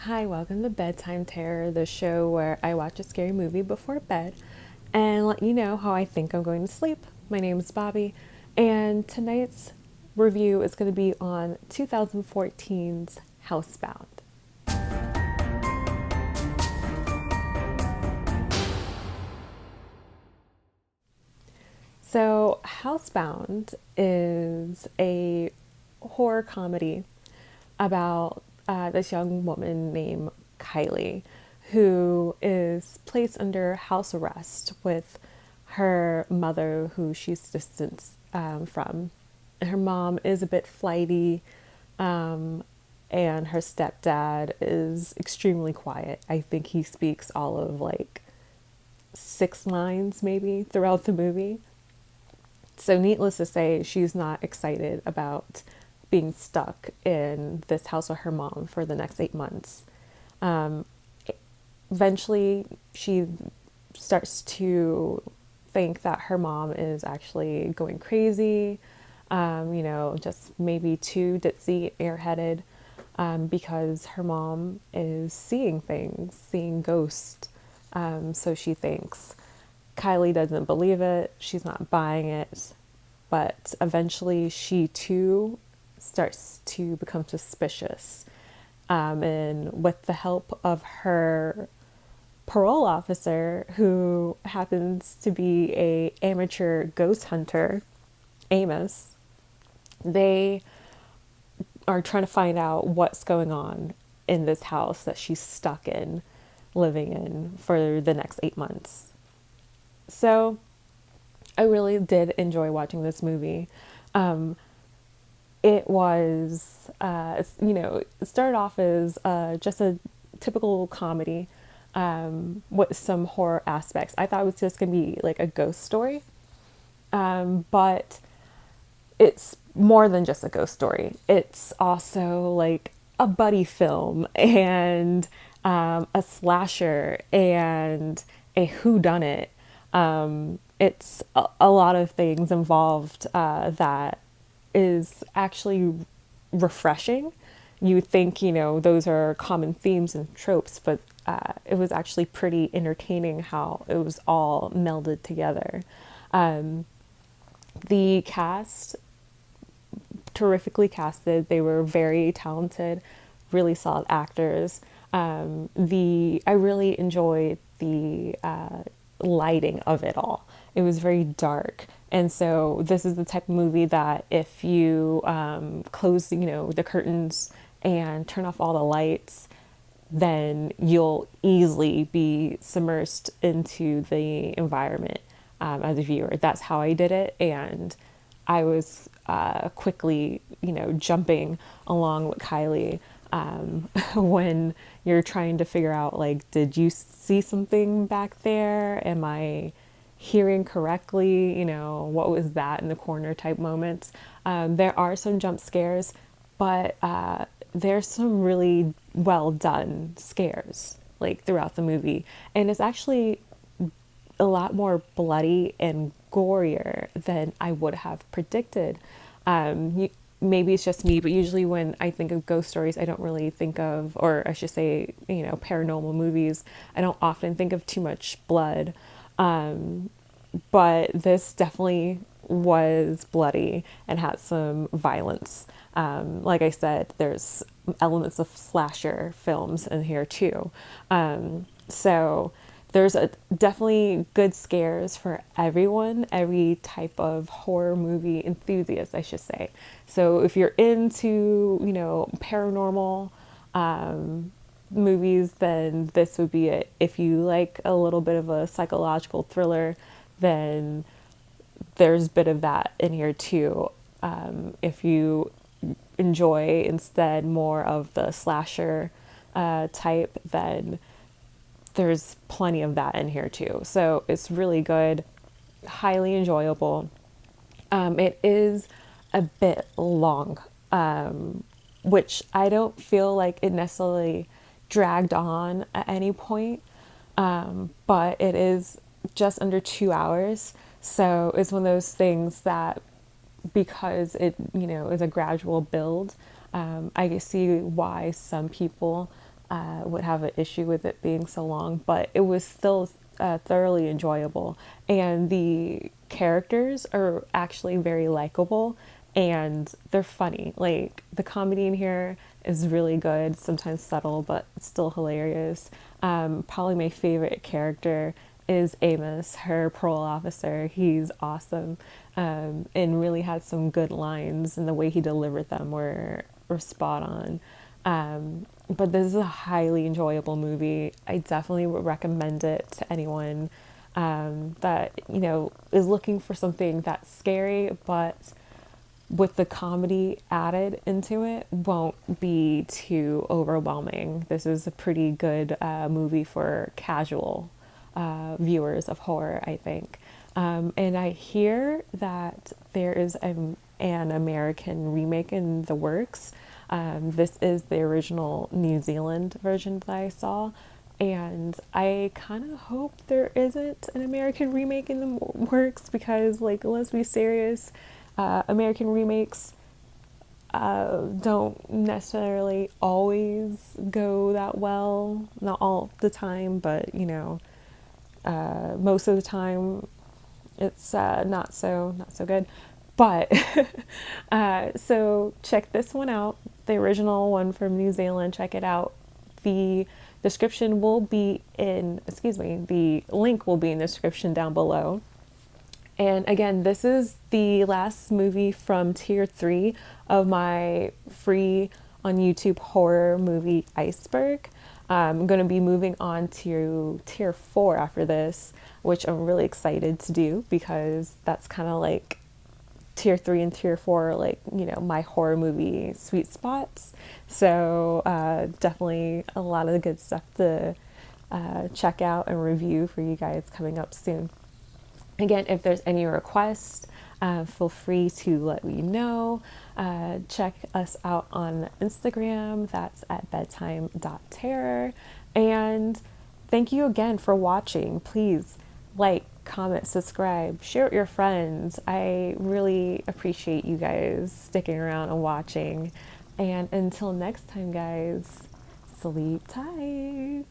Hi, welcome to Bedtime Terror, the show where I watch a scary movie before bed and let you know how I think I'm going to sleep. My name is Bobby, and tonight's review is going to be on 2014's Housebound. So, Housebound is a horror comedy about this young woman named Kylie who is placed under house arrest with her mother, who she's distanced from. Her mom is a bit flighty, um, and her stepdad is extremely quiet. I think he speaks all of like 6 lines maybe throughout the movie. So, needless to say, she's not excited about being stuck in this house with her mom for the next 8 months. Um, Eventually, she starts to think that her mom is actually going crazy, just maybe too ditzy, airheaded, because her mom is seeing things, seeing ghosts. So she thinks. Kylie doesn't believe it, she's not buying it, but eventually she too starts to become suspicious. And with the help of her parole officer, who happens to be a amateur ghost hunter, Amos, they are trying to find out what's going on in this house that she's stuck in, living in for the next 8 months. So I really did enjoy watching this movie. Um, it was, it started off as just a typical comedy with some horror aspects. I thought it was just going to be like a ghost story, but it's more than just a ghost story. It's also like a buddy film and a slasher and a whodunit. It's a lot of things involved that is actually refreshing. You would think, those are common themes and tropes, but it was actually pretty entertaining how it was all melded together. Um, the cast, terrifically casted. They were very talented, really solid actors. I really enjoyed the lighting of it all. It was very dark, and so this is the type of movie that if you close, the curtains and turn off all the lights, then you'll easily be submersed into the environment as a viewer. That's how I did it, and I was quickly, jumping along with Kylie when you're trying to figure out, like, did you see something back there? Am I hearing correctly? What was that in the corner type moments? There are some jump scares, but there's some really well done scares like throughout the movie, and it's actually a lot more bloody and gorier than I would have predicted. Maybe it's just me, but usually when I think of ghost stories, I don't really think of, or I should say, paranormal movies, I don't often think of too much blood. But this definitely was bloody and had some violence. Like I said, there's elements of slasher films in here too. So there's definitely good scares for everyone, every type of horror movie enthusiast, I should say. So if you're into, paranormal movies, then this would be it. If you like a little bit of a psychological thriller, then there's a bit of that in here too. If you enjoy instead more of the slasher type, then there's plenty of that in here too. So it's really good, highly enjoyable. It is a bit long, which I don't feel like it necessarily dragged on at any point, but it is just under 2 hours. So it's one of those things that, because it is a gradual build, I see why some people would have an issue with it being so long, but it was still thoroughly enjoyable. And the characters are actually very likable and they're funny. Like the comedy in here is really good, sometimes subtle, but still hilarious. Probably my favorite character is Amos, her parole officer. He's awesome, and really had some good lines, and the way he delivered them were spot on. But this is a highly enjoyable movie. I definitely would recommend it to anyone that is looking for something that's scary, but with the comedy added into it, won't be too overwhelming. This is a pretty good movie for casual viewers of horror, I think. And I hear that there is an American remake in the works. This is the original New Zealand version that I saw. And I kind of hope there isn't an American remake in the works because, like, let's be serious, American remakes don't necessarily always go that well. Not all the time, but most of the time it's not so good. But so check this one out, the original one from New Zealand. Check it out. The description will be in, the link will be in the description down below. And again, this is the last movie from tier 3 of my free on YouTube horror movie Iceberg. I'm going to be moving on to tier 4 after this, which I'm really excited to do because that's kind of like tier 3 and tier 4 are like, my horror movie sweet spots. So definitely a lot of good stuff to check out and review for you guys coming up soon. Again, if there's any requests, feel free to let me know. Check us out on Instagram. That's at bedtime.terror. And thank you again for watching. Please like, comment, subscribe, share with your friends. I really appreciate you guys sticking around and watching. And until next time, guys, sleep tight.